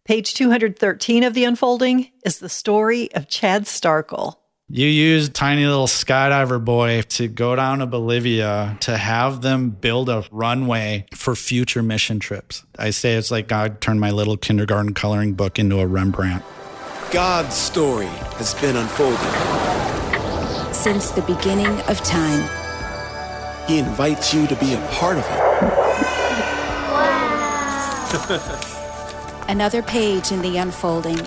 Page 213 of The Unfolding is the story of Chad Staerkel. You used tiny little skydiver boy to go down to Bolivia to have them build a runway for future mission trips. I say it's like God turned my little kindergarten coloring book into a Rembrandt. God's story has been unfolding. Since the beginning of time. He invites you to be a part of it. Wow. Another page in The Unfolding.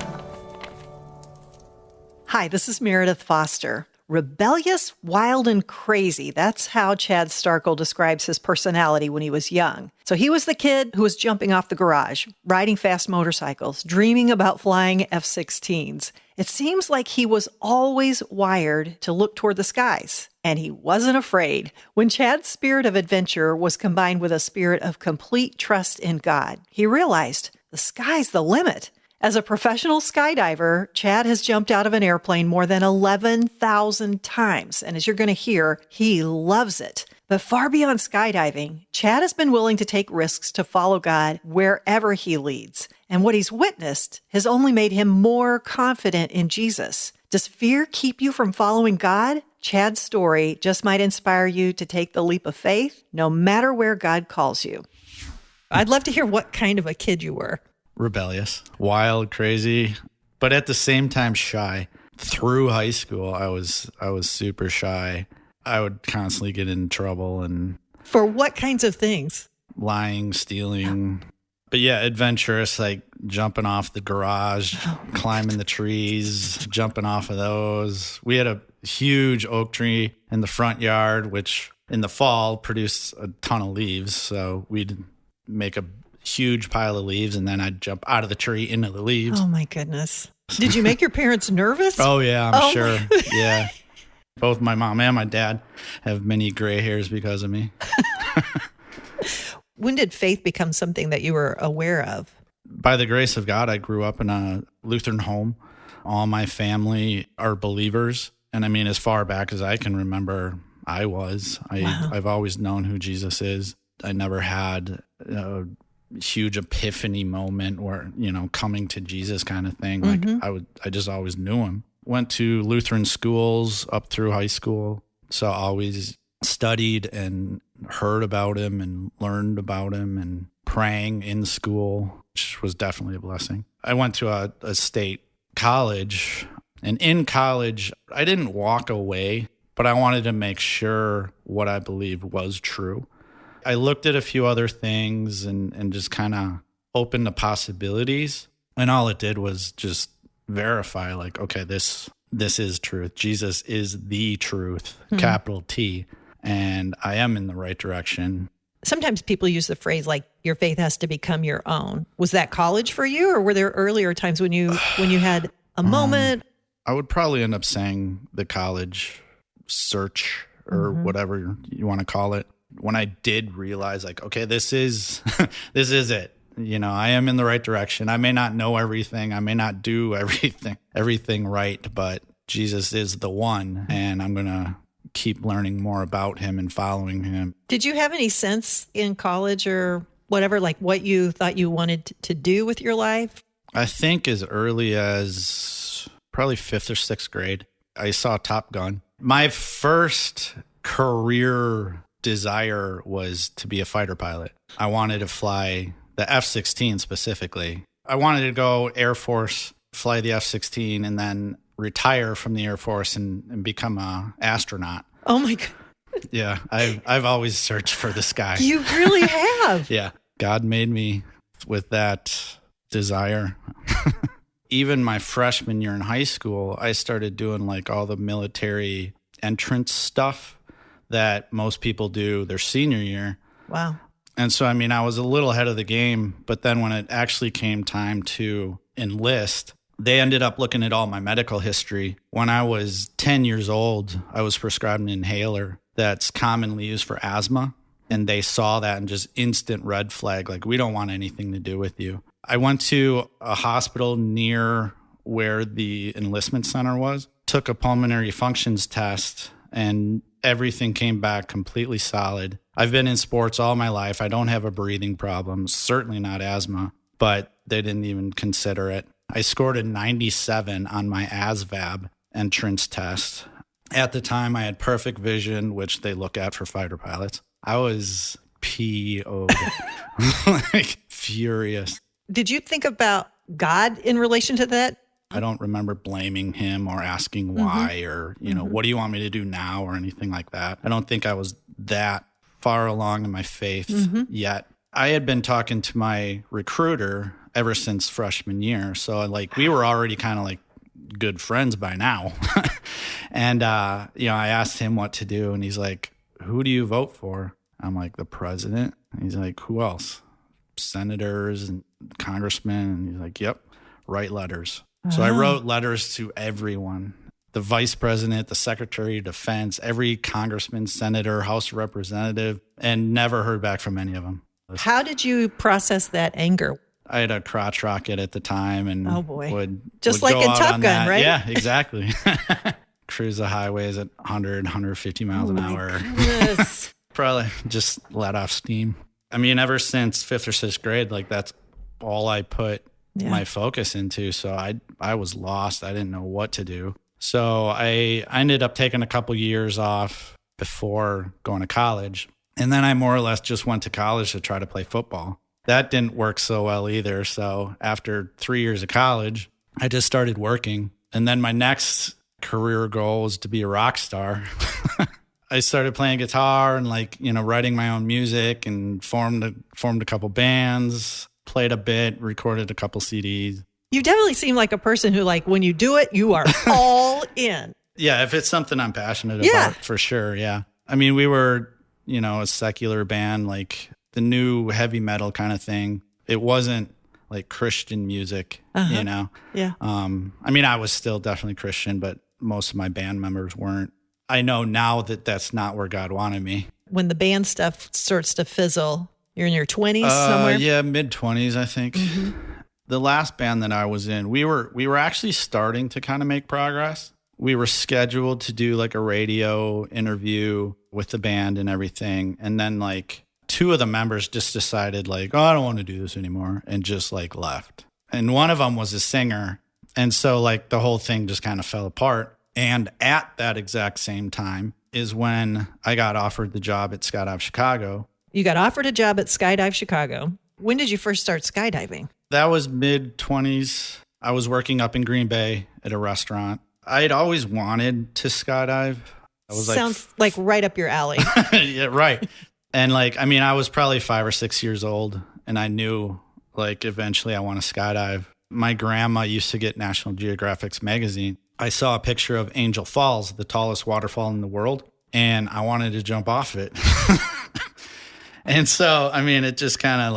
Hi, this is Meredith Foster. Rebellious, wild, and crazy. That's how Chad Staerkel describes his personality when he was young. So he was the kid who was jumping off the garage, riding fast motorcycles, dreaming about flying F-16s. It seems like he was always wired to look toward the skies, and he wasn't afraid. When Chad's spirit of adventure was combined with a spirit of complete trust in God, he realized the sky's the limit. As a professional skydiver, Chad has jumped out of an airplane more than 11,000 times. And as you're going to hear, he loves it. But far beyond skydiving, Chad has been willing to take risks to follow God wherever he leads. And what he's witnessed has only made him more confident in Jesus. Does fear keep you from following God? Chad's story just might inspire you to take the leap of faith, no matter where God calls you. I'd love to hear what kind of a kid you were. Rebellious, wild, crazy, but at the same time shy. Through high school, I was super shy. I would constantly get in trouble and for what kinds of things? Lying, stealing. But yeah, adventurous, like jumping off the garage, climbing the trees, jumping off of those. We had a huge oak tree in the front yard, which in the fall produced a ton of leaves. So we'd make a huge pile of leaves, and then I'd jump out of the tree into the leaves. Oh, my goodness. Did you make your parents nervous? Oh, yeah, I'm sure. Yeah. Both my mom and my dad have many gray hairs because of me. When did faith become something that you were aware of? By the grace of God, I grew up in a Lutheran home. All my family are believers. And I mean, as far back as I can remember, I was. Wow. I've always known who Jesus is. I never had a huge epiphany moment or, coming to Jesus kind of thing. Mm-hmm. Like I just always knew him. Went to Lutheran schools up through high school. So always studied and heard about him and learned about him and praying in school, which was definitely a blessing. I went to a state college, and in college, I didn't walk away, but I wanted to make sure what I believed was true. I looked at a few other things and just kind of opened the possibilities. And all it did was just verify, like, okay, this is truth. Jesus is the truth, capital T. And I am in the right direction. Sometimes people use the phrase like your faith has to become your own. Was that college for you, or were there earlier times when you had a moment? I would probably end up saying the college search or whatever you want to call it. When I did realize, like, okay, this is it. I am in the right direction. I may not know everything. I may not do everything right, but Jesus is the one, and I'm going to keep learning more about him and following him. Did you have any sense in college or whatever, like what you thought you wanted to do with your life? I think as early as probably 5th or 6th grade, I saw Top Gun. My first career desire was to be a fighter pilot. I wanted to fly the F-16 specifically. I wanted to go Air Force, fly the F-16, and then retire from the Air Force and become an astronaut. Oh my God. Yeah, I've always searched for the sky. You really have. Yeah, God made me with that desire. Even my freshman year in high school, I started doing like all the military entrance stuff that most people do their senior year. Wow. And so, I mean, I was a little ahead of the game, but then when it actually came time to enlist, they ended up looking at all my medical history. When I was 10 years old, I was prescribed an inhaler that's commonly used for asthma. And they saw that and just instant red flag, like, we don't want anything to do with you. I went to a hospital near where the enlistment center was, took a pulmonary functions test, and everything came back completely solid. I've been in sports all my life. I don't have a breathing problem, certainly not asthma. But They didn't even consider it. I scored a 97 on my ASVAB entrance test. At the time, I had perfect vision, which they look at for fighter pilots. I was PO'd, like furious. Did you think about God in relation to that? I don't remember blaming him or asking why or, what do you want me to do now or anything like that. I don't think I was that far along in my faith yet. I had been talking to my recruiter ever since freshman year. So like we were already kind of like good friends by now. And, I asked him what to do and he's like, who do you vote for? I'm like, the president. And he's like, who else? Senators and congressmen. And he's like, yep, write letters. So I wrote letters to everyone, the vice president, the secretary of defense, every congressman, senator, House representative, and never heard back from any of them. How did you process that anger? I had a crotch rocket at the time and would just would like go in out Top on Gun, that. right? Yeah, exactly. Cruise the highways at 100, 150 miles an hour. Goodness. Probably just let off steam. I mean, ever since 5th or 6th grade, like that's all I put my focus into. So I was lost. I didn't know what to do. So I ended up taking a couple years off before going to college. And then I more or less just went to college to try to play football. That didn't work so well either. So after 3 years of college, I just started working. And then my next career goal was to be a rock star. I started playing guitar and writing my own music and formed a couple bands, played a bit, recorded a couple CDs. You definitely seem like a person who, when you do it, you are all in. Yeah, if it's something I'm passionate about, for sure, yeah. I mean, we were, a secular band, like the new heavy metal kind of thing. It wasn't like Christian music, Yeah. I mean, I was still definitely Christian, but most of my band members weren't. I know now that that's not where God wanted me. When the band stuff starts to fizzle, you're in your 20s somewhere? Yeah, mid-20s, I think. The last band that I was in, we were actually starting to kind of make progress. We were scheduled to do like a radio interview with the band and everything. And then two of the members just decided I don't want to do this anymore and just left. And one of them was a singer. And so the whole thing just kind of fell apart. And at that exact same time is when I got offered the job at Skydive Chicago. You got offered a job at Skydive Chicago. When did you first start skydiving? That was mid-20s. I was working up in Green Bay at a restaurant. I had always wanted to skydive. I was Sounds like right up your alley. yeah, right. And I was probably 5 or 6 years old and I knew eventually I want to skydive. My grandma used to get National Geographic's magazine. I saw a picture of Angel Falls, the tallest waterfall in the world, and I wanted to jump off it. And so, it just kind of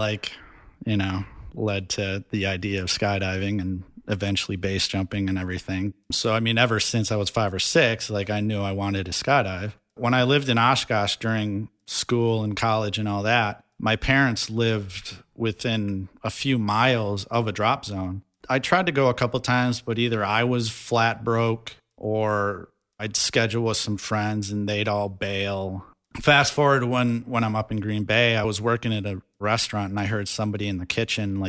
led to the idea of skydiving and eventually base jumping and everything. So, ever since I was 5 or 6, I knew I wanted to skydive. When I lived in Oshkosh during school and college and all that, my parents lived within a few miles of a drop zone. I tried to go a couple times, but either I was flat broke or I'd schedule with some friends and they'd all bail. Fast forward to when I'm up in Green Bay, I was working at a restaurant and I heard somebody in the kitchen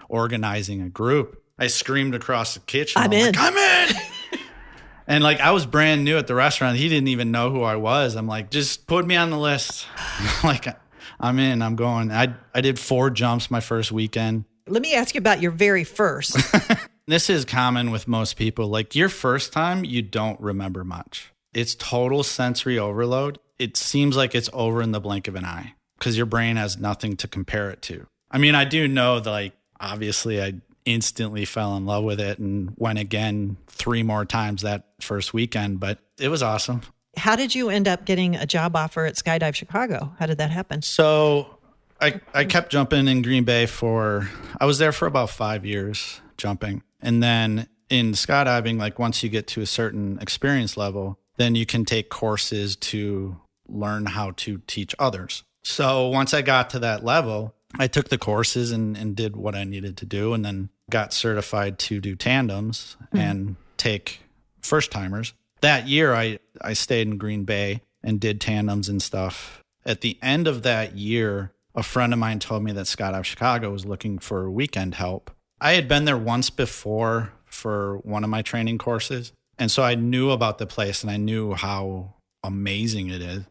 organizing a group. I screamed across the kitchen. I'm in. I'm in. And I was brand new at the restaurant. He didn't even know who I was. I'm like, just put me on the list. I'm in. I'm going. I did 4 jumps my first weekend. Let me ask you about your very first. This is common with most people. Your first time, you don't remember much. It's total sensory overload. It seems like it's over in the blink of an eye because your brain has nothing to compare it to. I do know that, obviously I instantly fell in love with it and went again 3 more times that first weekend, but it was awesome. How did you end up getting a job offer at Skydive Chicago? How did that happen? So I kept jumping in Green Bay I was there for about 5 years jumping. And then in skydiving, once you get to a certain experience level, then you can take courses to learn how to teach others. So once I got to that level, I took the courses and did what I needed to do and then got certified to do tandems and take first timers. That year, I stayed in Green Bay and did tandems and stuff. At the end of that year, a friend of mine told me that Skydive Chicago was looking for weekend help. I had been there once before for one of my training courses. And so I knew about the place and I knew how amazing it is.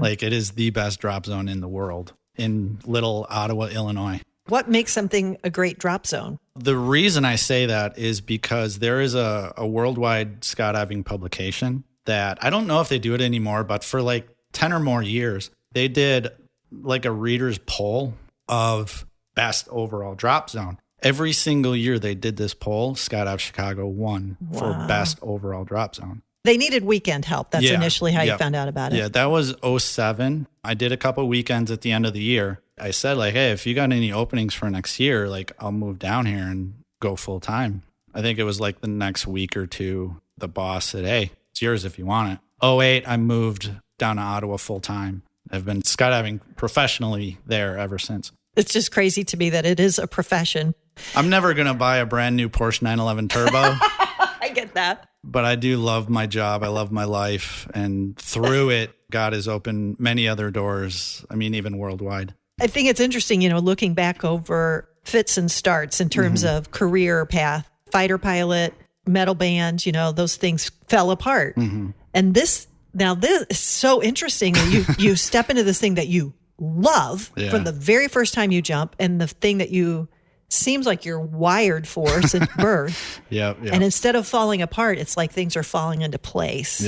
Like, it is the best drop zone in the world in little Ottawa, Illinois. What makes something a great drop zone? The reason I say that is because there is a worldwide skydiving publication that I don't know if they do it anymore, but for like 10 or more years, they did like a reader's poll of best overall drop zone. Every single year they did this poll, Skydive Chicago won for best overall drop zone. They needed weekend help. That's initially how you found out about it. Yeah, that was 2007. I did a couple weekends at the end of the year. I said, like, hey, if you got any openings for next year, like, I'll move down here and go full time. I think it was like the next week or two, the boss said, hey, it's yours if you want it. 2008, I moved down to Ottawa full time. I've been skydiving professionally there ever since. It's just crazy to me that it is a profession. I'm never going to buy a brand new Porsche 911 Turbo. I get that. But I do love my job. I love my life. And through it, God has opened many other doors. I mean, even worldwide. I think it's interesting, looking back over fits and starts in terms of career path, fighter pilot, metal band, those things fell apart. And this is so interesting. You step into this thing that you love from the very first time you jump, and the thing that you seems like you're wired for since birth. And instead of falling apart, it's like things are falling into place.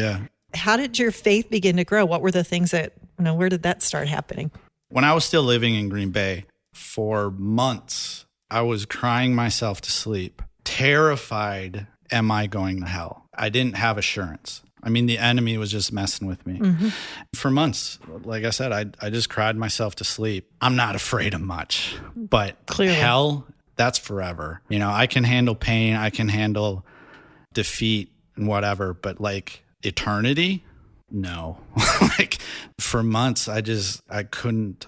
How did your faith begin to grow? What were the things that, where did that start happening? When I was still living in Green Bay, for months, I was crying myself to sleep, terrified, am I going to hell? I didn't have assurance. I mean, the enemy was just messing with me. For months, like I said, I just cried myself to sleep. I'm not afraid of much, but clearly, hell, that's forever. I can handle pain. I can handle defeat and whatever, but like eternity, no. Like for months, I couldn't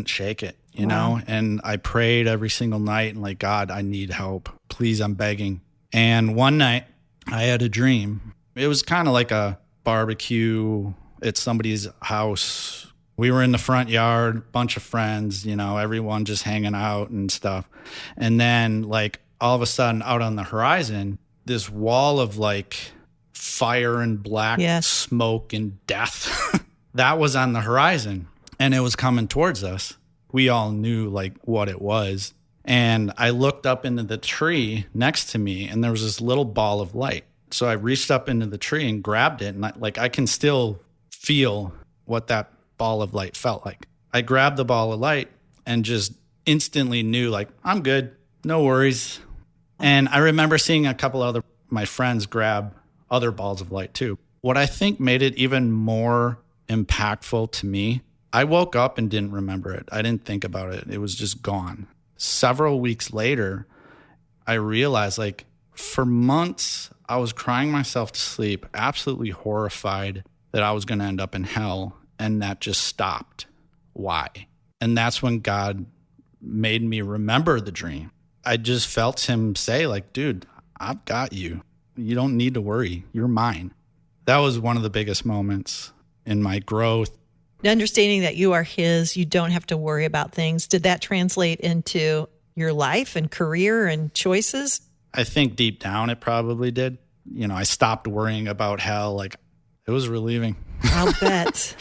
shake it, you know? And I prayed every single night and like, God, I need help. Please, I'm begging. And one night I had a dream. It was kind of like a barbecue at somebody's house. We were in the front yard, bunch of friends, everyone just hanging out and stuff. And then like all of a sudden out on the horizon, this wall of like fire and black smoke and death that was on the horizon, and it was coming towards us. We all knew like what it was. And I looked up into the tree next to me, and there was this little ball of light. So I reached up into the tree and grabbed it, and I can still feel what that ball of light felt like. I grabbed the ball of light and just instantly knew like, I'm good, no worries. And I remember seeing a couple other my friends grab other balls of light too. What I think made it even more impactful to me, I woke up and didn't remember it. I didn't think about it. It was just gone. Several weeks later, I realized like for months, I was crying myself to sleep, absolutely horrified that I was going to end up in hell, and that just stopped. Why? And that's when God made me remember the dream. I just felt him say like, dude, I've got you. You don't need to worry. You're mine. That was one of the biggest moments in my growth. Understanding that you are his, you don't have to worry about things. Did that translate into your life and career and choices? I think deep down it probably did. I stopped worrying about hell. Like, it was relieving. I'll bet.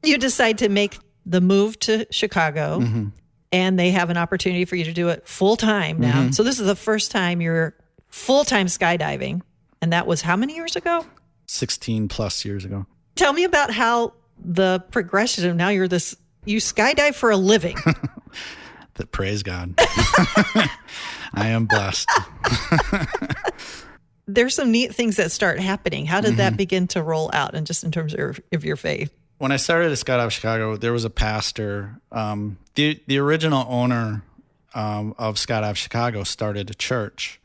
You decide to make the move to Chicago, and they have an opportunity for you to do it full time now. So this is the first time you're full-time skydiving. And that was how many years ago? 16 plus years ago. Tell me about how the progression of now you skydive for a living. Praise God. I am blessed. There's some neat things that start happening. How did that begin to roll out, and just in terms of your faith? When I started at Skydive Chicago, there was a pastor. The original owner of Skydive Chicago started a church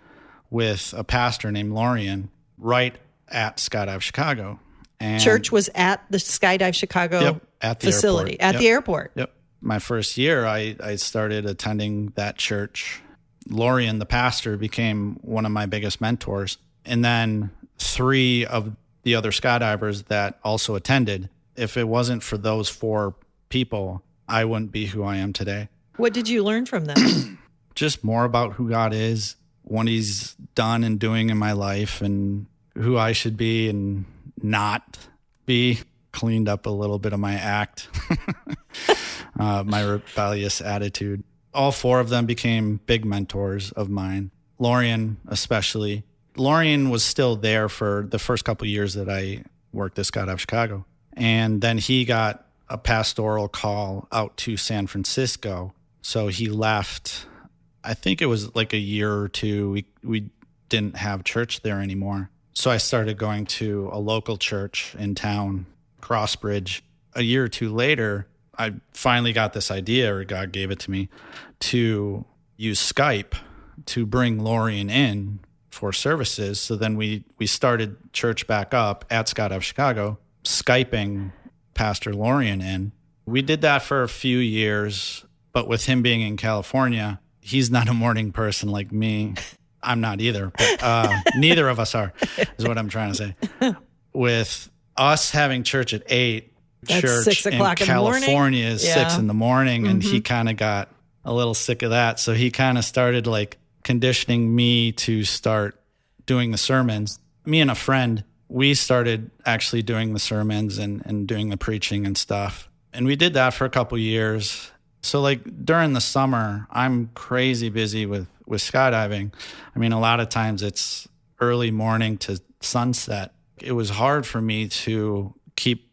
with a pastor named Lorian right at Skydive Chicago. And church was at the Skydive Chicago at the facility, airport. At the airport. Yep. My first year, I started attending that church. Lorian, the pastor, became one of my biggest mentors. And then 3 of the other skydivers that also attended. If it wasn't for those 4 people, I wouldn't be who I am today. What did you learn from them? just more about who God is, what he's done and doing in my life, and who I should be and not be. Cleaned up a little bit of my act, my rebellious attitude. All 4 of them became big mentors of mine. Lorian, especially. Lorian was still there for the first couple of years that I worked at Skydive Chicago. And then he got a pastoral call out to San Francisco. So he left. I think it was like a year or two. We didn't have church there anymore. So I started going to a local church in town, Crossbridge. A year or two later, I finally got this idea, or God gave it to me, to use Skype to bring Lorian in for services. So then we started church back up at Skydive Chicago, Skyping Pastor Lorian in. We did that for a few years, but with him being in California, he's not a morning person like me. I'm not either, but neither of us are, is what I'm trying to say. With us having church at 8, that's church 6 o'clock in in the morning. California is 6 in the morning, and he Mm-hmm. kind of got a little sick of that. So he kind of started like conditioning me to start doing the sermons. Me and a friend, we started actually doing the sermons and doing the preaching and stuff. And we did that for a couple years. So like during the summer, I'm crazy busy with skydiving. I mean, a lot of times it's early morning to sunset. It was hard for me to keep,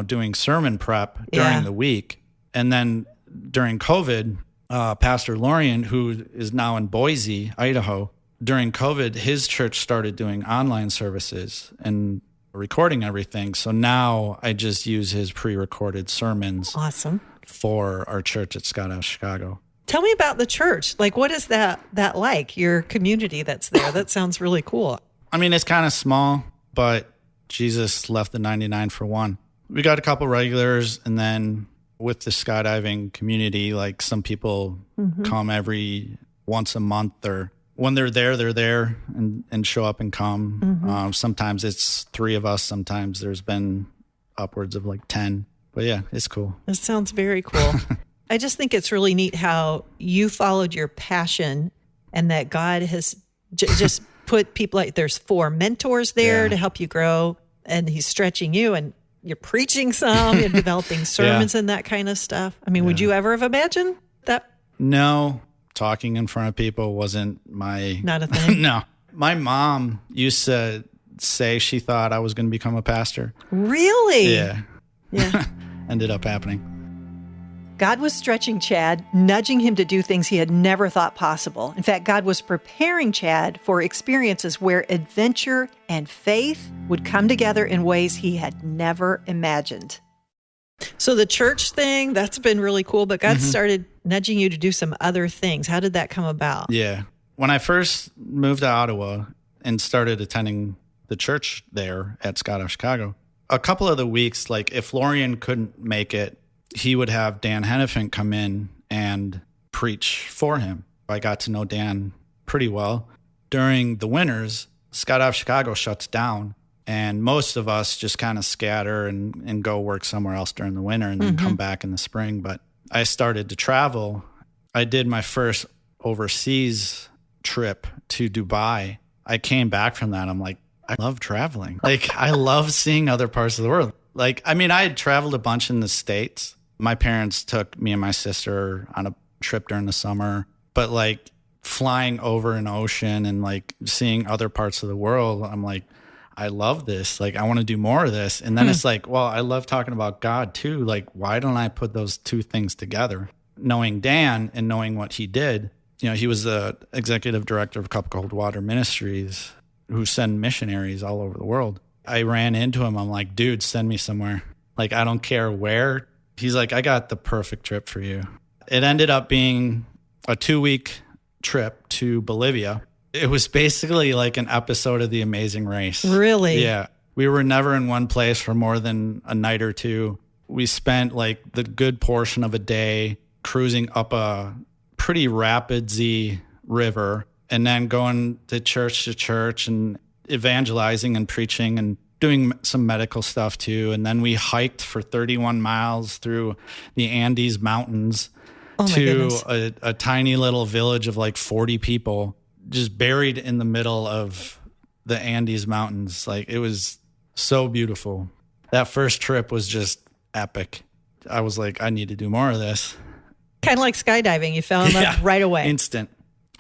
doing sermon prep during the week. And then during COVID, Pastor Lorian, who is now in Boise, Idaho, during COVID, his church started doing online services and recording everything. So now I just use his pre-recorded sermons. Awesome. For our church at Skydive Chicago. Tell me about the church. Like, what is that like, your community that's there? That sounds really cool. I mean, it's kind of small, but Jesus left the 99 for one. We got a couple regulars, and then with the skydiving community, like some people come every once a month, or when they're there and show up and come. Sometimes it's 3 of us. Sometimes there's been upwards of like 10. But yeah, it's cool. That sounds very cool. I just think it's really neat how you followed your passion, and that God has just put people, like there's 4 mentors there to help you grow, and he's stretching you, and you're preaching some and developing sermons and that kind of stuff. I mean, would you ever have imagined that? No, talking in front of people wasn't my... Not a thing? No. My mom used to say she thought I was going to become a pastor. Really? Yeah. Yeah. Ended up happening. God was stretching Chad, nudging him to do things he had never thought possible. In fact, God was preparing Chad for experiences where adventure and faith would come together in ways he had never imagined. So the church thing, that's been really cool, but God started nudging you to do some other things. How did that come about? Yeah. When I first moved to Ottawa and started attending the church there at Skydive Chicago, a couple of the weeks, like if Lorian couldn't make it, he would have Dan Hennepin come in and preach for him. I got to know Dan pretty well. During the winters, Skydive Chicago shuts down, and most of us just kind of scatter and go work somewhere else during the winter and then come back in the spring. But I started to travel. I did my first overseas trip to Dubai. I came back from that. I'm like, I love traveling. Like, I love seeing other parts of the world. Like, I mean, I had traveled a bunch in the States. My parents took me and my sister on a trip during the summer, but like flying over an ocean and like seeing other parts of the world, I'm like, I love this. Like, I want to do more of this. And then it's like, well, I love talking about God too. Like, why don't I put those 2 things together? Knowing Dan and knowing what he did, he was the executive director of Cup Cold Water Ministries, who send missionaries all over the world. I ran into him. I'm like, dude, send me somewhere. Like, I don't care where. He's like, I got the perfect trip for you. It ended up being a 2-week trip to Bolivia. It was basically like an episode of The Amazing Race. Really? Yeah. We were never in one place for more than a night or two. We spent like the good portion of a day cruising up a pretty rapidsy river, and then going to church and evangelizing and preaching and doing some medical stuff too. And then we hiked for 31 miles through the Andes Mountains Oh, my goodness. to a tiny little village of like 40 people just buried in the middle of the Andes Mountains. Like, it was so beautiful. That first trip was just epic. I was like, I need to do more of this. Kind of like skydiving. You fell in love right away. Instant.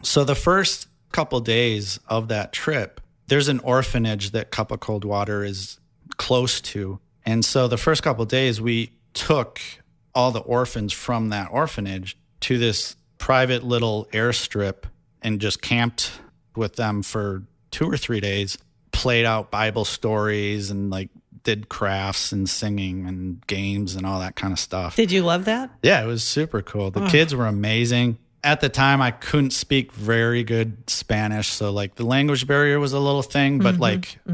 So the first couple days of that trip, there's an orphanage that Cup of Cold Water is close to. And so the first couple days, we took all the orphans from that orphanage to this private little airstrip and just camped with them for 2 or 3 days, played out Bible stories and like did crafts and singing and games and all that kind of stuff. Did you love that? Yeah, it was super cool. The kids were amazing. At the time, I couldn't speak very good Spanish, so like the language barrier was a little thing, but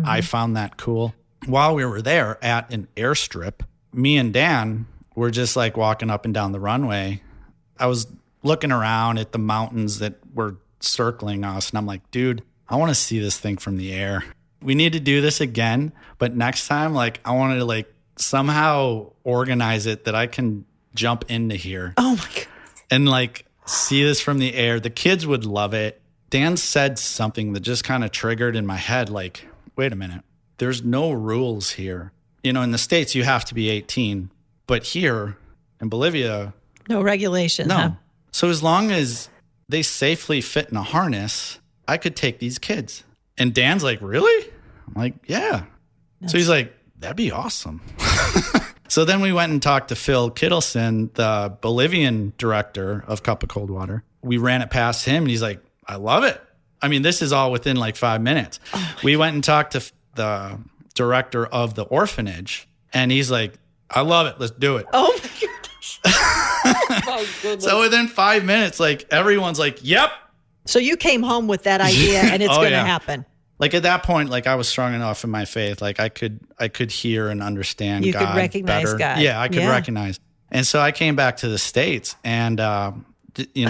I found that cool. While we were there at an airstrip, me and Dan were just like walking up and down the runway. I was looking around at the mountains that were circling us, and I'm like, dude, I want to see this thing from the air. We need to do this again, but next time, like, I wanted to like somehow organize it that I can jump into here. Oh my God. And like see this from the air. The kids would love it. Dan said something that just kind of triggered in my head, like, wait a minute, there's no rules here. You know, in the States, you have to be 18, but here in Bolivia, No regulation. no. Huh? So as long as they safely fit in a harness, I could take these kids. And Dan's like, really? I'm like, yeah. So he's like, that'd be awesome. So then we went and talked to Phil Kittleson, the Bolivian director of Cup of Cold Water. We ran it past him and he's like, I love it. I mean, this is all within like 5 minutes. We went and talked to the director of the orphanage and he's like, I love it. Let's do it. Oh my goodness. My goodness. So within 5 minutes, like everyone's like, yep. So you came home with that idea and it's Oh, going to yeah. happen. Like at that point, like I was strong enough in my faith. Like I could hear and understand You God could recognize better. God. Yeah, I could recognize. And so I came back to the States and,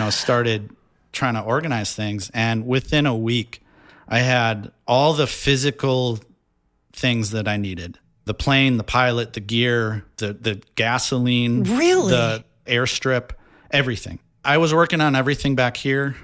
started trying to organize things. And within a week, I had all the physical things that I needed. The plane, the pilot, the gear, the gasoline, Really? the airstrip, everything. I was working on everything back here.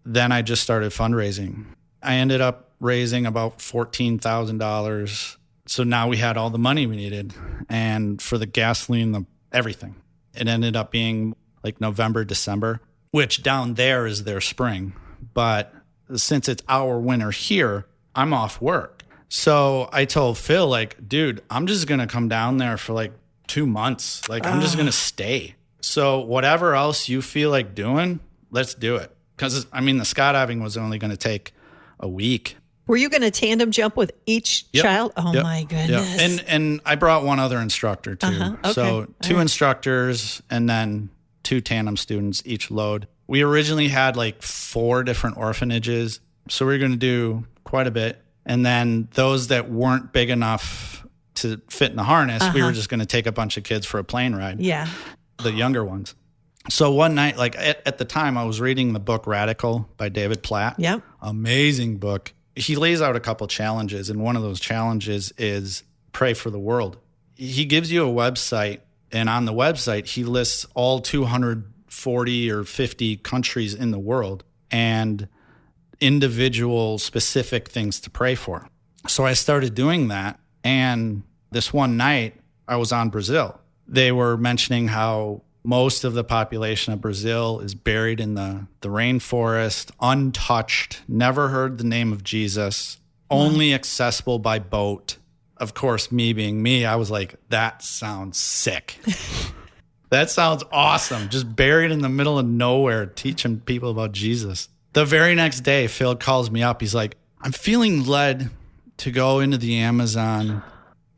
Then I just started fundraising. I ended up raising about $14,000. So now we had all the money we needed. And for the gasoline, everything. It ended up being like November, December, which down there is their spring. But since it's our winter here, I'm off work. So I told Phil, like, dude, I'm just going to come down there for like 2 months. Like, I'm just going to stay. So whatever else you feel like doing, let's do it. Because, I mean, the skydiving was only going to take a week. Were you going to tandem jump with each Yep. child? Oh, Yep. my goodness. Yep. And I brought one other instructor, too. Okay. So 2 All right. instructors and then 2 tandem students each load. We originally had like 4 different orphanages. So we were going to do quite a bit. And then those that weren't big enough to fit in the harness, we were just going to take a bunch of kids for a plane ride. Yeah. The younger ones. So one night, like at the time, I was reading the book Radical by David Platt. Yep. Amazing book. He lays out a couple challenges, and one of those challenges is pray for the world. He gives you a website, and on the website, he lists all 240 or 50 countries in the world and individual specific things to pray for. So I started doing that, and this one night, I was on Brazil. They were mentioning how most of the population of Brazil is buried in the rainforest, untouched, never heard the name of Jesus, only accessible by boat. Of course, me being me, I was like, that sounds sick. That sounds awesome. Just buried in the middle of nowhere, teaching people about Jesus. The very next day, Phil calls me up. He's like, I'm feeling led to go into the Amazon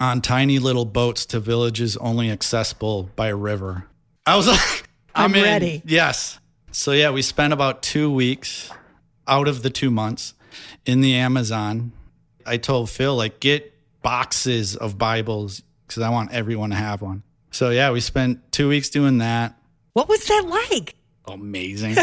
on tiny little boats to villages only accessible by a river. I was like, I'm in. ready. Yes. So yeah, we spent about 2 weeks out of the 2 months in the Amazon. I told Phil, like, get boxes of Bibles because I want everyone to have one. So yeah, we spent 2 weeks doing that. What was that like? Amazing.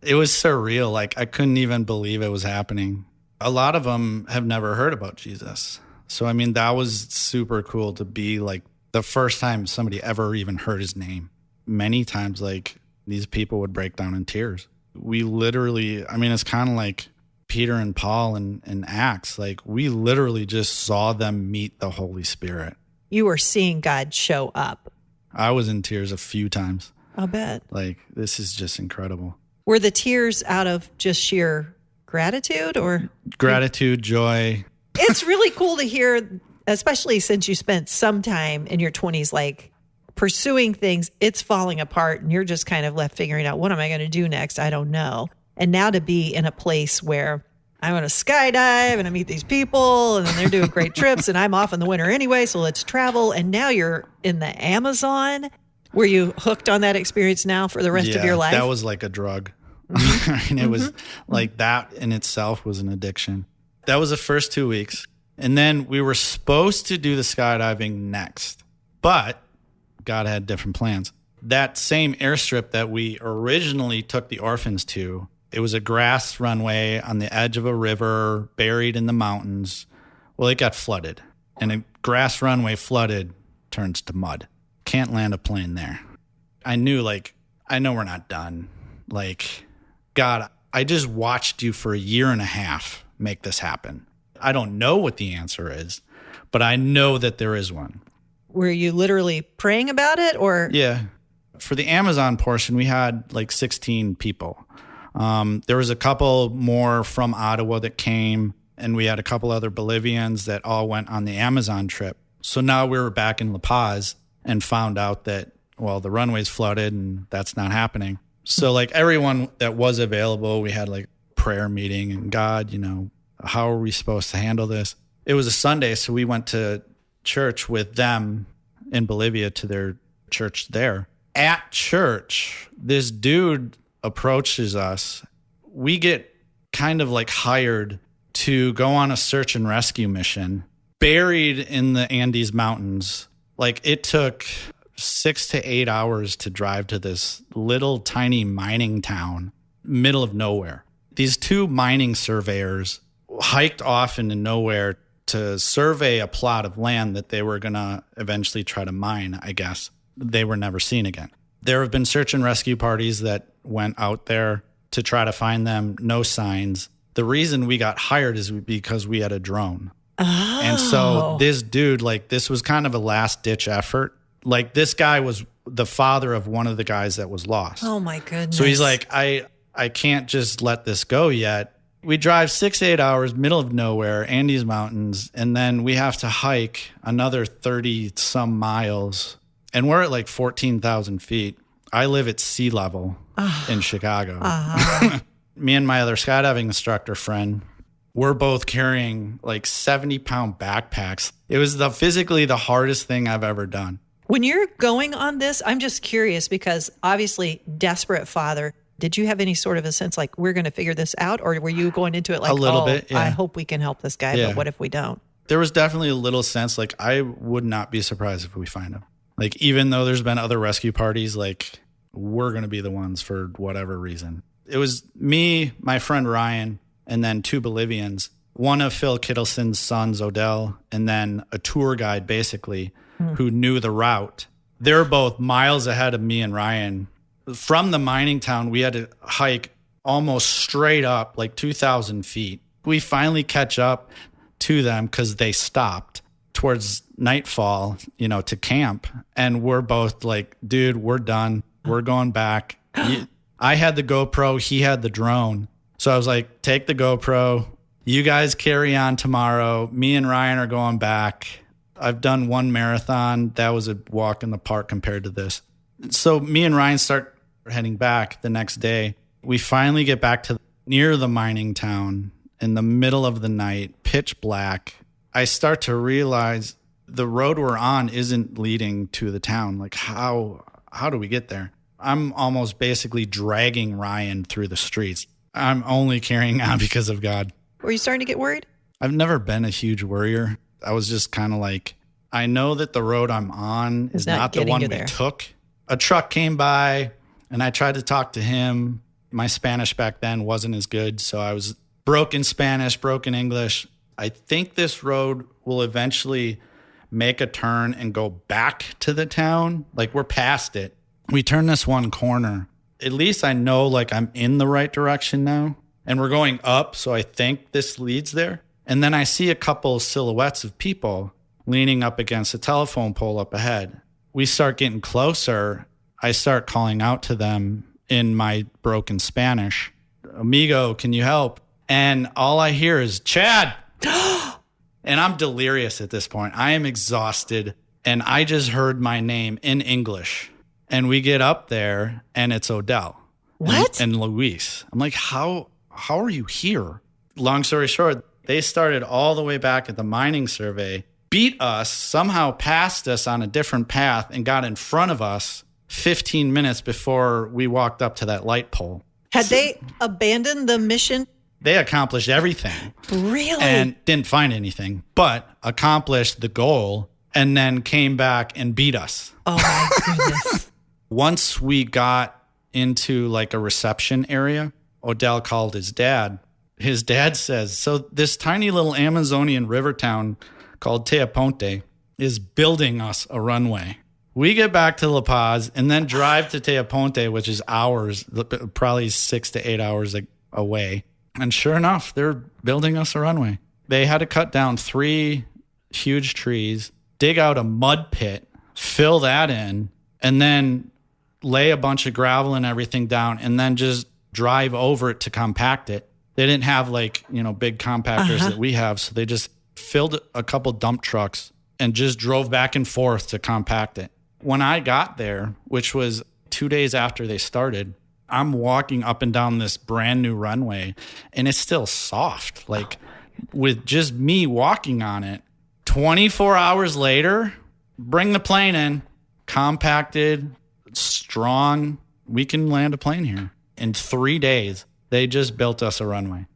It was surreal. Like, I couldn't even believe it was happening. A lot of them have never heard about Jesus. So, I mean, that was super cool to be like the first time somebody ever even heard his name. Many times, like, these people would break down in tears. We literally, I mean, it's kind of like Peter and Paul in Acts. Like, we literally just saw them meet the Holy Spirit. You were seeing God show up. I was in tears a few times. I'll bet. Like, this is just incredible. Were the tears out of just sheer gratitude or? Gratitude, joy. It's really cool to hear, especially since you spent some time in your 20s, like pursuing things, it's falling apart and you're just kind of left figuring out, what am I going to do next? I don't know. And now to be in a place where I'm going to skydive and I meet these people and then they're doing great trips and I'm off in the winter anyway, so let's travel. And now you're in the Amazon. Were you hooked on that experience now for the rest of your life? That was like a drug. I mean, it was like that in itself was an addiction. That was the first 2 weeks. And then we were supposed to do the skydiving next, but God had different plans. That same airstrip that we originally took the orphans to, it was a grass runway on the edge of a river buried in the mountains. Well, it got flooded, and a grass runway flooded turns to mud. Can't land a plane there. I knew, like, I know we're not done. Like, God, I just watched you for a year and a half make this happen. I don't know what the answer is, but I know that there is one. Were you literally praying about it or? Yeah. For the Amazon portion, we had like 16 people. There was a couple more from Ottawa that came, and we had a couple other Bolivians that all went on the Amazon trip. So now we were back in La Paz and found out that, well, the runway's flooded and that's not happening. So like everyone that was available, we had like prayer meeting and God, you know, how are we supposed to handle this? It was a Sunday, so we went to church with them in Bolivia to their church there. At church, this dude approaches us. We get kind of like hired to go on a search and rescue mission buried in the Andes Mountains. Like, it took 6 to 8 hours to drive to this little tiny mining town, middle of nowhere. These two mining surveyors hiked off into nowhere to survey a plot of land that they were going to eventually try to mine, I guess. They were never seen again. There have been search and rescue parties that went out there to try to find them, no signs. The reason we got hired is because we had a drone. Oh. And so this dude, like, this was kind of a last-ditch effort. Like, this guy was the father of one of the guys that was lost. Oh, my goodness. So he's like, I can't just let this go yet. We drive 6 8 hours, middle of nowhere, Andes Mountains, and then we have to hike another 30-some miles. And we're at like 14,000 feet. I live at sea level in Chicago. Me and my other skydiving instructor friend, we're both carrying like 70-pound backpacks. It was physically the hardest thing I've ever done. When you're going on this, I'm just curious because obviously desperate father, did you have any sort of a sense like we're going to figure this out? Or were you going into it like, a little bit, yeah. I hope we can help this guy, but what if we don't? There was definitely a little sense like I would not be surprised if we find him. Like, even though there's been other rescue parties, like, we're going to be the ones for whatever reason. It was me, my friend Ryan, and then two Bolivians, one of Phil Kittleson's sons, Odell, and then a tour guide, basically, who knew the route. They're both miles ahead of me and Ryan. From the mining town, we had to hike almost straight up, like 2,000 feet. We finally catch up to them because they stopped towards nightfall, you know, to camp. And we're both like, dude, we're done. We're going back. I had the GoPro. He had the drone. So I was like, take the GoPro. You guys carry on tomorrow. Me and Ryan are going back. I've done one marathon. That was a walk in the park compared to this. So me and Ryan start heading back the next day. We finally get back to near the mining town in the middle of the night, pitch black. I start to realize the road we're on isn't leading to the town. Like, how do we get there? I'm almost basically dragging Ryan through the streets. I'm only carrying on because of God. Were you starting to get worried? I've never been a huge worrier. I was just kind of like, I know that the road I'm on is not the one we took. A truck came by and I tried to talk to him. My Spanish back then wasn't as good, so I was broken Spanish, broken English. I think this road will eventually make a turn and go back to the town. Like, we're past it. We turn this one corner. at least I know like I'm in the right direction now. And we're going up, so I think this leads there. And then I see a couple silhouettes of people leaning up against a telephone pole up ahead. We start getting closer. I start calling out to them in my broken Spanish. Amigo, can you help? And all I hear is, Chad! And I'm delirious at this point. I am exhausted. And I just heard my name in English. And we get up there, and it's Odell. What? And Luis. I'm like, how are you here? Long story short, they started all the way back at the mining survey, beat us, somehow passed us on a different path, and got in front of us 15 minutes before we walked up to that light pole. Had they abandoned the mission? They accomplished everything. Really? And didn't find anything, but accomplished the goal and then came back and beat us. Oh, my goodness. Once we got into like a reception area, Odell called his dad. His dad says, so this tiny little Amazonian river town called Teaponte is building us a runway. We get back to La Paz and then drive to Teaponte, which is hours, probably 6 to 8 hours away. And sure enough, they're building us a runway. They had to cut down 3 huge trees, dig out a mud pit, fill that in, and then lay a bunch of gravel and everything down, and then just drive over it to compact it. They didn't have like, big compactors that we have. So they just filled a couple dump trucks and just drove back and forth to compact it. When I got there, which was 2 days after they started, I'm walking up and down this brand new runway and it's still soft. Like with just me walking on it, 24 hours later, bring the plane in, compacted, strong. We can land a plane here. In 3 days, they just built us a runway.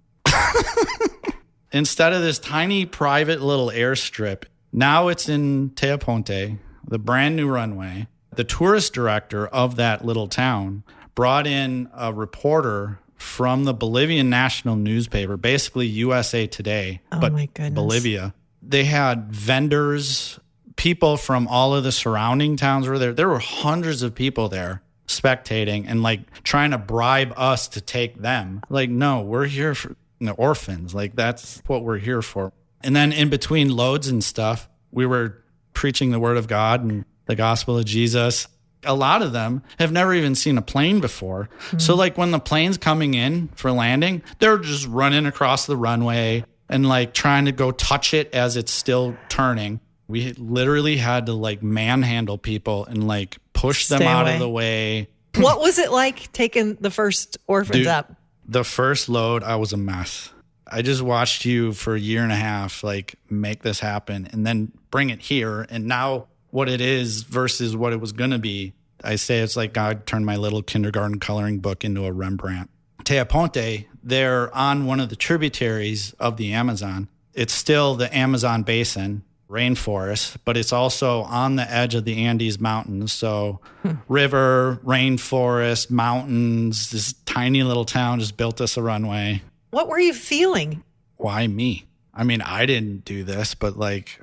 Instead of this tiny private little airstrip, now it's in Teaponte, the brand new runway. The tourist director of that little town brought in a reporter from the Bolivian national newspaper, basically USA Today, but my goodness. Bolivia. They had vendors, people from all of the surrounding towns were there. There were hundreds of people there spectating and like trying to bribe us to take them. Like, no, we're here for orphans. Like, that's what we're here for. And then in between loads and stuff, we were preaching the word of God and the gospel of Jesus. A lot of them have never even seen a plane before. Mm-hmm. So like when the plane's coming in for landing, they're just running across the runway and like trying to go touch it as it's still turning. We literally had to like manhandle people and like push them out of the way. What was it like taking the first orphans up? The first load, I was a mess. I just watched you for a year and a half, like make this happen and then bring it here. And now what it is versus what it was going to be, I say it's like God turned my little kindergarten coloring book into a Rembrandt. Teaponte, they're on one of the tributaries of the Amazon. It's still the Amazon basin, rainforest, but it's also on the edge of the Andes Mountains. So river, rainforest, mountains, this tiny little town just built us a runway. What were you feeling? Why me? I mean, I didn't do this, but like,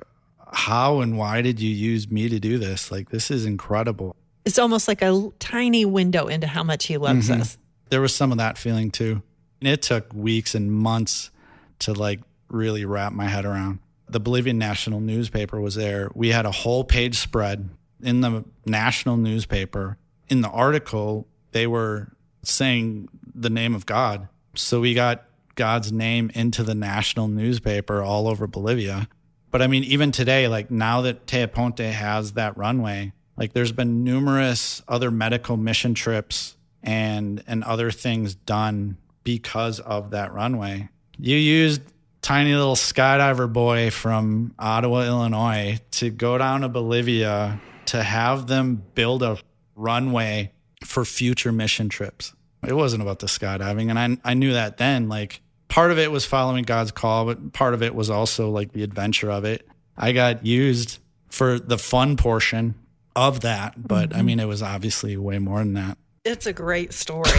how and why did you use me to do this? Like, this is incredible. It's almost like a tiny window into how much he loves us. There was some of that feeling too. And it took weeks and months to like really wrap my head around. The Bolivian national newspaper was there. We had a whole page spread in the national newspaper. In the article, they were saying the name of God. So we got God's name into the national newspaper all over Bolivia. But I mean, even today, like now that Teaponte has that runway, like there's been numerous other medical mission trips and other things done because of that runway. You used tiny little skydiver boy from Ottawa, Illinois, to go down to Bolivia to have them build a runway for future mission trips. It wasn't about the skydiving. And I knew that then, like part of it was following God's call, but part of it was also like the adventure of it. I got used for the fun portion of that, but I mean, it was obviously way more than that. It's a great story.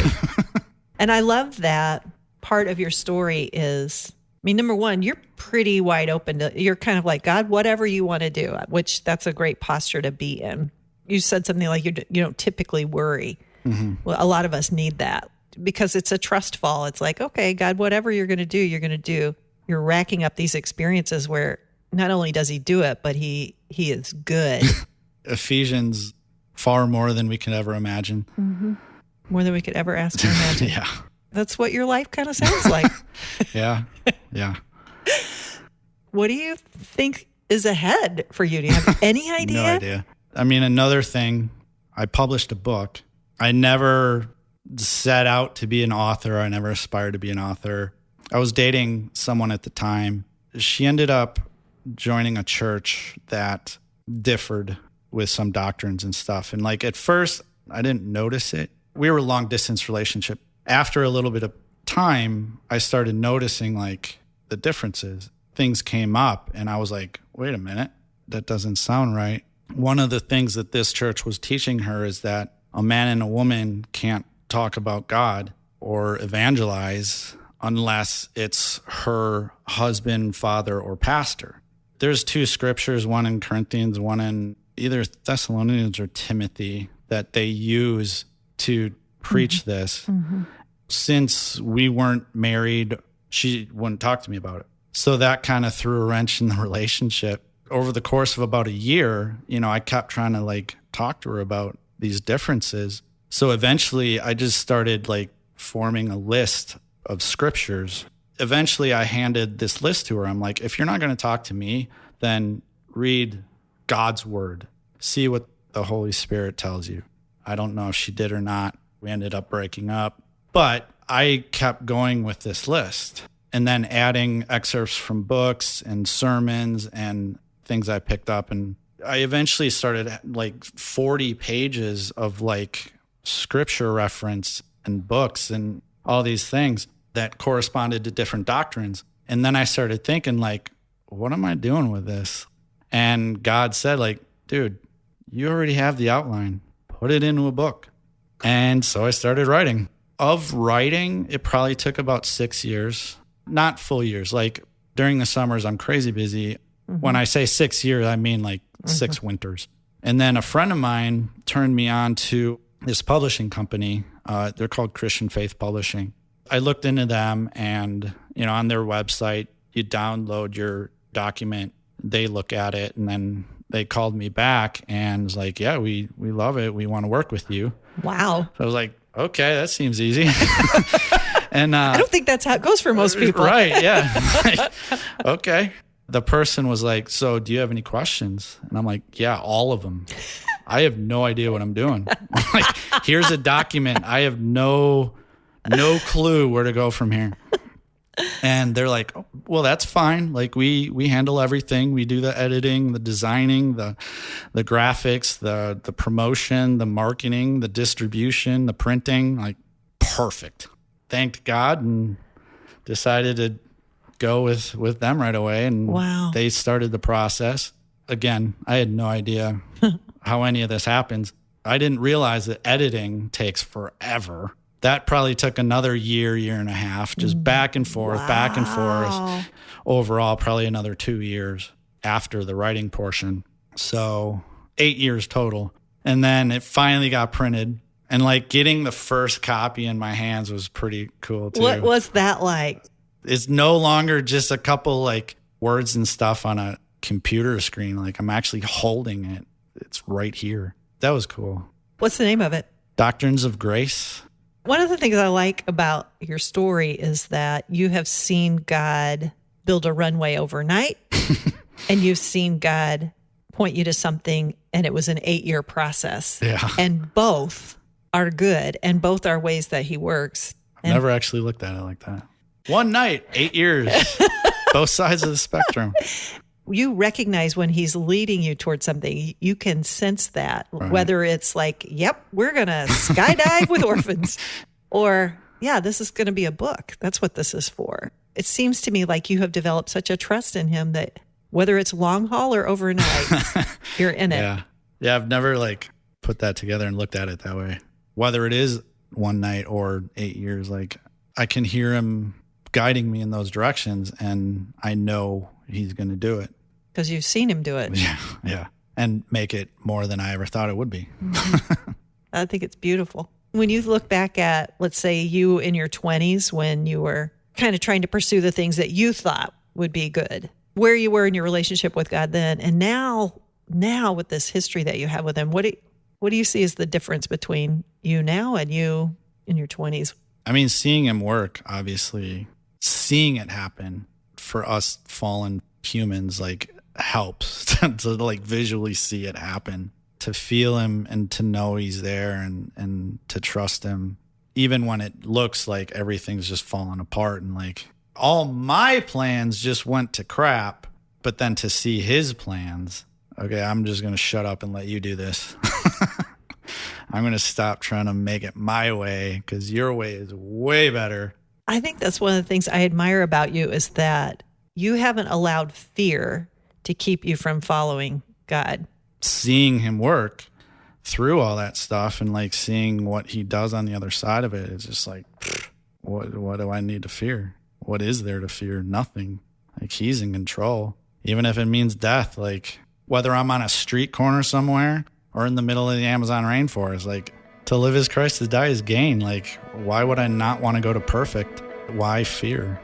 And I love that part of your story is, I mean, number one, you're pretty wide open to, you're kind of like, God, whatever you want to do, which that's a great posture to be in. You said something like you don't typically worry. Well, a lot of us need that because it's a trust fall. It's like, okay, God, whatever you're going to do, you're going to do. You're racking up these experiences where not only does he do it, but he is good. Ephesians, far more than we can ever imagine. More than we could ever ask or imagine. Yeah. That's what your life kind of sounds like. Yeah. What do you think is ahead for you? Do you have any idea? No idea. I mean, another thing, I published a book. I never set out to be an author. I never aspired to be an author. I was dating someone at the time. She ended up joining a church that differed with some doctrines and stuff. And like at first, I didn't notice it. We were a long distance relationship. After a little bit of time, I started noticing like the differences. Things came up and I was like, wait a minute, that doesn't sound right. One of the things that this church was teaching her is that a man and a woman can't talk about God or evangelize unless it's her husband, father, or pastor. There's two scriptures, one in Corinthians, one in either Thessalonians or Timothy, that they use to preach this. Since we weren't married, she wouldn't talk to me about it. So that kind of threw a wrench in the relationship. Over the course of about a year, I kept trying to like talk to her about these differences. So eventually I just started like forming a list of scriptures. Eventually I handed this list to her. I'm like, if you're not going to talk to me, then read God's word. See what the Holy Spirit tells you. I don't know if she did or not. We ended up breaking up. But I kept going with this list and then adding excerpts from books and sermons and things I picked up. And I eventually started like 40 pages of like scripture reference and books and all these things that corresponded to different doctrines. And then I started thinking like, what am I doing with this? And God said like, dude, you already have the outline. Put it into a book. And so I started writing. Of writing, it probably took about 6 years, not full years. Like during the summers, I'm crazy busy. When I say 6 years, I mean like 6 winters. And then a friend of mine turned me on to this publishing company. They're called Christian Faith Publishing. I looked into them and, on their website, you download your document, they look at it, and then they called me back and was like, yeah, we love it. We want to work with you. Wow. So I was like, okay, that seems easy. And I don't think that's how it goes for most people. Right, yeah. Like, okay. The person was like, so do you have any questions? And I'm like, yeah, all of them. I have no idea what I'm doing. Like, here's a document. I have no clue where to go from here. And they're like, oh, well, that's fine. Like we handle everything. We do the editing, the designing, the graphics, the promotion, the marketing, the distribution, the printing. Like, perfect. Thanked God and decided to go with them right away. And wow. They started the process. Again, I had no idea how any of this happens. I didn't realize that editing takes forever. That probably took another year and a half, just back and forth, back and forth. Overall, probably another 2 years after the writing portion. So 8 years total. And then it finally got printed. And like getting the first copy in my hands was pretty cool too. What was that like? It's no longer just a couple like words and stuff on a computer screen. Like I'm actually holding it. It's right here. That was cool. What's the name of it? Doctrines of Grace. One of the things I like about your story is that you have seen God build a runway overnight and you've seen God point you to something and it was an 8-year process. Yeah. And both are good and both are ways that he works. I've never actually looked at it like that. One night, 8 years, both sides of the spectrum. You recognize when he's leading you towards something. You can sense that, right. Whether it's like, yep, we're going to skydive with orphans, or, yeah, this is going to be a book. That's what this is for. It seems to me like you have developed such a trust in him that whether it's long haul or overnight, you're in it. Yeah. Yeah, I've never like put that together and looked at it that way. Whether it is one night or 8 years, like I can hear him guiding me in those directions and I know he's going to do it. Because you've seen him do it. Yeah. And make it more than I ever thought it would be. I think it's beautiful. When you look back at, let's say, you in your 20s when you were kind of trying to pursue the things that you thought would be good, where you were in your relationship with God then, and now with this history that you have with him, what do you see as the difference between you now and you in your 20s? I mean, seeing him work, obviously, seeing it happen for us fallen humans, like, helps to like visually see it happen, to feel him and to know he's there and to trust him, even when it looks like everything's just falling apart and like all my plans just went to crap, but then to see his plans, okay, I'm just going to shut up and let you do this. I'm going to stop trying to make it my way because your way is way better. I think that's one of the things I admire about you is that you haven't allowed fear to keep you from following God. Seeing him work through all that stuff and like seeing what he does on the other side of it, it's just like, what do I need to fear? What is there to fear? Nothing. Like, he's in control, even if it means death. Like, whether I'm on a street corner somewhere or in the middle of the Amazon rainforest, like, to live is Christ, to die is gain. Like, why would I not want to go to perfect? Why fear?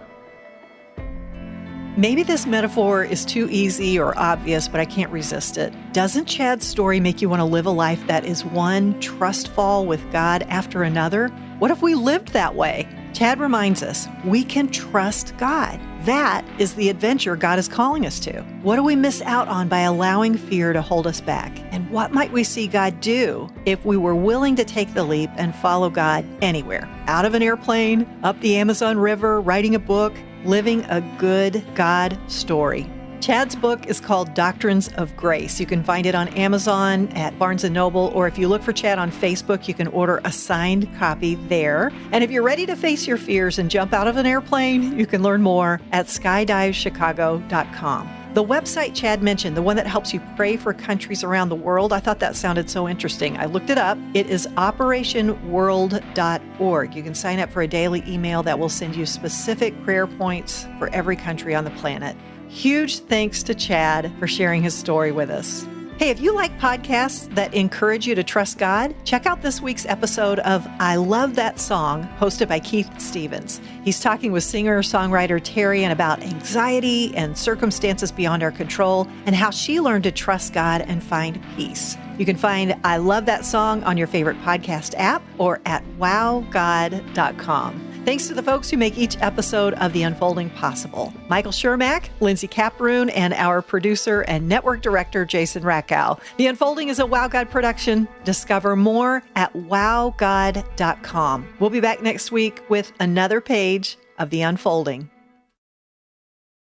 Maybe this metaphor is too easy or obvious, but I can't resist it. Doesn't Chad's story make you want to live a life that is one trust fall with God after another? What if we lived that way? Chad reminds us we can trust God. That is the adventure God is calling us to. What do we miss out on by allowing fear to hold us back? And what might we see God do if we were willing to take the leap and follow God anywhere? Out of an airplane, up the Amazon River, writing a book, living a good God story. Chad's book is called Doctrines of Grace. You can find it on Amazon, at Barnes & Noble, or if you look for Chad on Facebook, you can order a signed copy there. And if you're ready to face your fears and jump out of an airplane, you can learn more at skydivechicago.com. The website Chad mentioned, the one that helps you pray for countries around the world, I thought that sounded so interesting. I looked it up. It is operationworld.org. You can sign up for a daily email that will send you specific prayer points for every country on the planet. Huge thanks to Chad for sharing his story with us. Hey, if you like podcasts that encourage you to trust God, check out this week's episode of I Love That Song, hosted by Keith Stevens. He's talking with singer-songwriter Terrian about anxiety and circumstances beyond our control and how she learned to trust God and find peace. You can find I Love That Song on your favorite podcast app or at wowgod.com. Thanks to the folks who make each episode of The Unfolding possible. Michael Shermack, Lindsay Caproon, and our producer and network director, Jason Rackow. The Unfolding is a Wow God production. Discover more at wowgod.com. We'll be back next week with another page of The Unfolding.